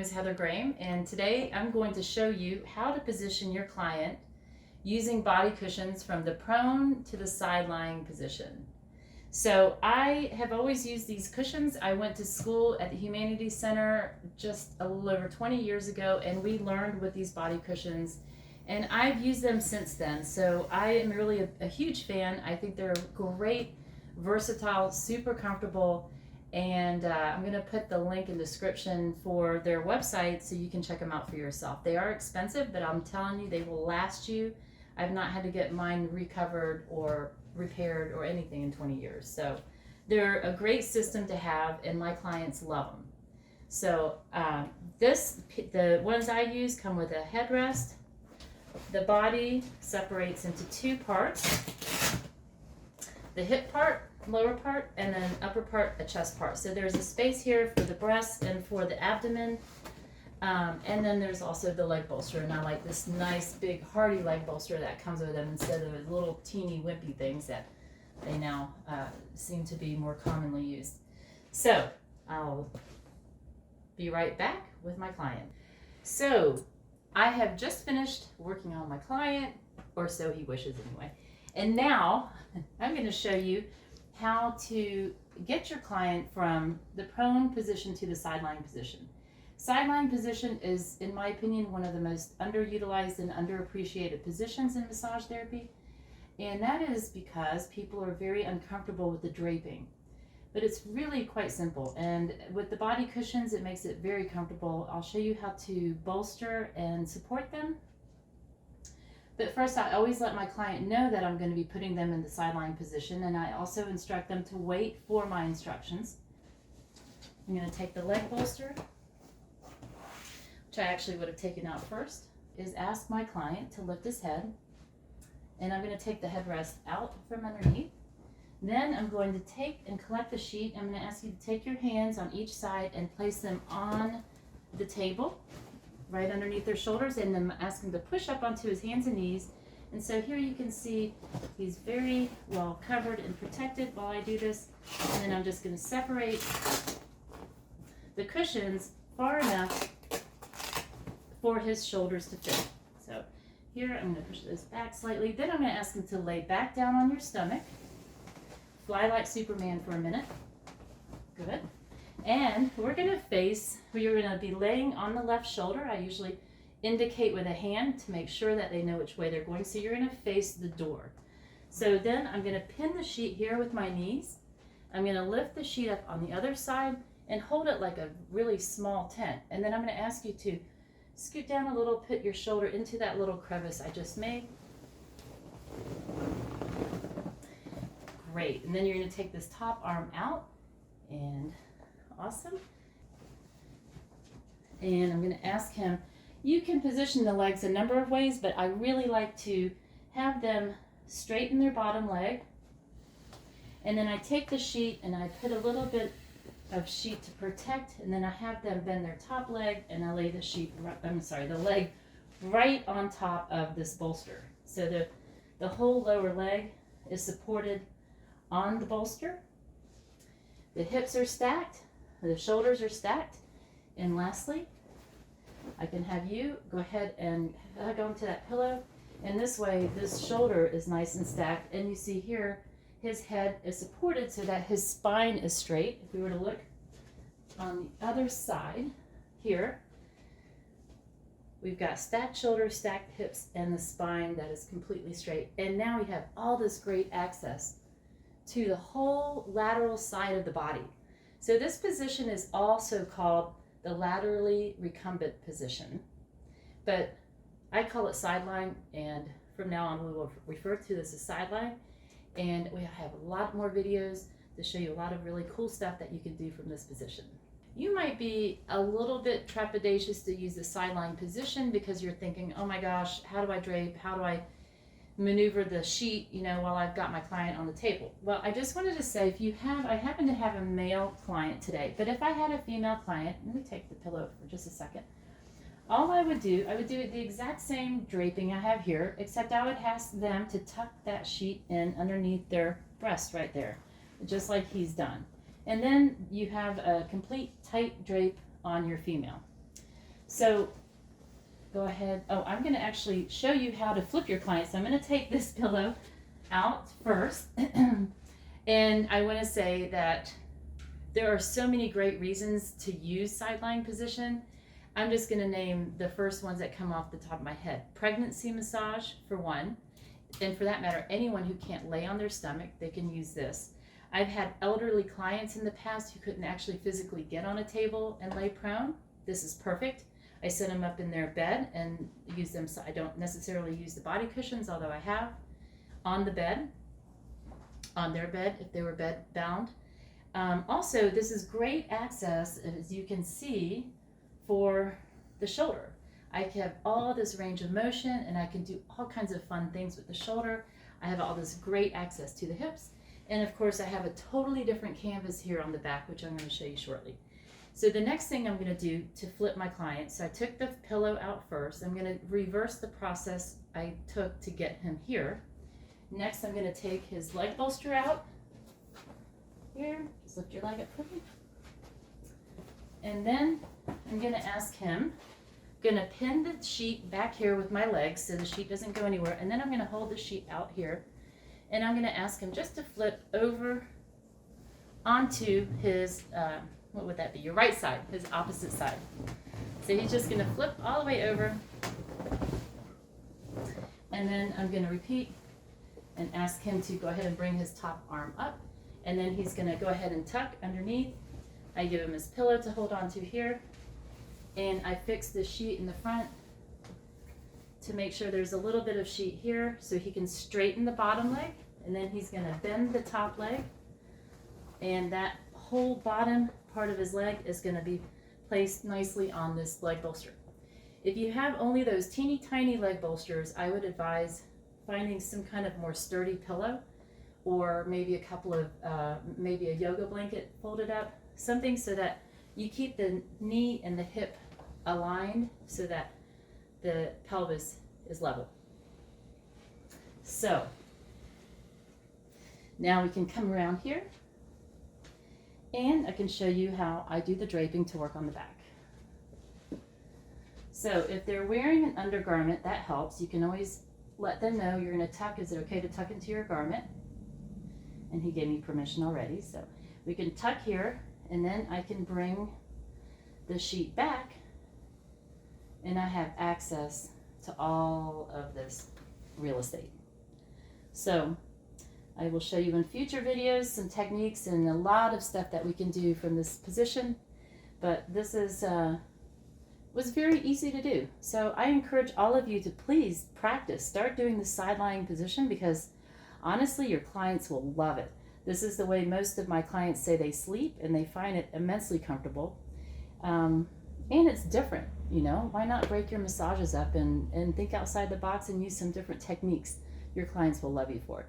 is Heather Graham, and today I'm going to show you how to position your client using body cushions from the prone to the side lying position. So I have always used these cushions. I went to school at the Humanities Center just a little over 20 years ago, and we learned with these body cushions, and I've used them since then. So I am really a huge fan. I think they're great, versatile, super comfortable, and I'm going to put the link in the description for their website so you can check them out for yourself. They are expensive, but I'm telling you, they will last you. I've not had to get mine recovered or repaired or anything in 20 years. So they're a great system to have, and my clients love them. So the ones I use come with a headrest. The body separates into two parts. The hip part, lower part, and then upper part, a chest part. So there's a space here for the breast and for the abdomen. And then there's also the leg bolster, and I like this nice big hardy leg bolster that comes with them instead of the little teeny wimpy things that they now seem to be more commonly used. So I'll be right back with my client. So I have just finished working on my client, or so he wishes anyway. And now I'm going to show you how to get your client from the prone position to the sideline position. Sideline position is, in my opinion, one of the most underutilized and underappreciated positions in massage therapy. And that is because people are very uncomfortable with the draping. But it's really quite simple. And with the body cushions, it makes it very comfortable. I'll show you how to bolster and support them. But first, I always let my client know that I'm going to be putting them in the sideline position, and I also instruct them to wait for my instructions. I'm going to take the leg bolster, which I actually would have taken out first, is ask my client to lift his head, and I'm going to take the headrest out from underneath. Then I'm going to take and collect the sheet. I'm going to ask you to take your hands on each side and place them on the table, right underneath their shoulders, and then ask him to push up onto his hands and knees. And so here you can see he's very well covered and protected while I do this. And then I'm just going to separate the cushions far enough for his shoulders to fit. So here I'm going to push this back slightly. Then I'm going to ask him to lay back down on your stomach. Fly like Superman for a minute. Good. And we're going to be laying on the left shoulder. I usually indicate with a hand to make sure that they know which way they're going. So you're going to face the door. So then I'm going to pin the sheet here with my knees. I'm going to lift the sheet up on the other side and hold it like a really small tent. And then I'm going to ask you to scoot down a little, put your shoulder into that little crevice I just made. Great. And then you're going to take this top arm out, and awesome. And I'm going to ask him, you can position the legs a number of ways, but I really like to have them straighten their bottom leg. And then I take the sheet and I put a little bit of sheet to protect, and then I have them bend their top leg, and I lay the leg right on top of this bolster. So the whole lower leg is supported on the bolster. The hips are stacked, the shoulders are stacked, and lastly, I can have you go ahead and hug onto that pillow, and this way this shoulder is nice and stacked, and you see here his head is supported so that his spine is straight. If we were to look on the other side here, we've got stacked shoulders, stacked hips, and the spine that is completely straight. And now we have all this great access to the whole lateral side of the body. So this position is also called the laterally recumbent position, but I call it sideline, and from now on we will refer to this as sideline. And we have a lot more videos to show you a lot of really cool stuff that you can do from this position. You might be a little bit trepidatious to use the sideline position because you're thinking, oh my gosh, how do I drape? How do I maneuver the sheet, while I've got my client on the table? Well, I just wanted to say, I happen to have a male client today, but if I had a female client, let me take the pillow for just a second. All I would do the exact same draping I have here, except I would ask them to tuck that sheet in underneath their breast right there, just like he's done. And then you have a complete tight drape on your female. So go ahead. Oh, I'm going to actually show you how to flip your client. So I'm going to take this pillow out first. And I want to say that there are so many great reasons to use side lying position. I'm just going to name the first ones that come off the top of my head. Pregnancy massage, for one. And for that matter, anyone who can't lay on their stomach, they can use this. I've had elderly clients in the past who couldn't actually physically get on a table and lay prone. This is perfect. I set them up in their bed and use them. So I don't necessarily use the body cushions, although I have, on the bed, on their bed if they were bed bound. Also, this is great access, as you can see, for the shoulder. I have all this range of motion and I can do all kinds of fun things with the shoulder. I have all this great access to the hips. And of course, I have a totally different canvas here on the back, which I'm going to show you shortly. So the next thing I'm going to do to flip my client, so I took the pillow out first. I'm going to reverse the process I took to get him here. Next, I'm going to take his leg bolster out. Here, just lift your leg up for me. And then I'm going to ask him, I'm going to pin the sheet back here with my legs so the sheet doesn't go anywhere. And then I'm going to hold the sheet out here. And I'm going to ask him just to flip over onto his, what would that be? Your right side, his opposite side. So he's just going to flip all the way over. And then I'm going to repeat and ask him to go ahead and bring his top arm up. And then he's going to go ahead and tuck underneath. I give him his pillow to hold on to here. And I fix the sheet in the front to make sure there's a little bit of sheet here so he can straighten the bottom leg. And then he's going to bend the top leg. And that whole bottom part of his leg is going to be placed nicely on this leg bolster. If you have only those teeny tiny leg bolsters, I would advise finding some kind of more sturdy pillow, or maybe a couple of, maybe a yoga blanket folded up, something so that you keep the knee and the hip aligned so that the pelvis is level. So now we can come around here and I can show you how I do the draping to work on the back. So if they're wearing an undergarment, that helps. You can always let them know you're going to tuck. Is it okay to tuck into your garment? And he gave me permission already. So we can tuck here, and then I can bring the sheet back, and I have access to all of this real estate. So I will show you in future videos some techniques and a lot of stuff that we can do from this position. But this is was very easy to do. So I encourage all of you to please practice. Start doing the side lying position, because honestly, your clients will love it. This is the way most of my clients say they sleep, and they find it immensely comfortable. And it's different, you know. Why not break your massages up and think outside the box and use some different techniques? Your clients will love you for it.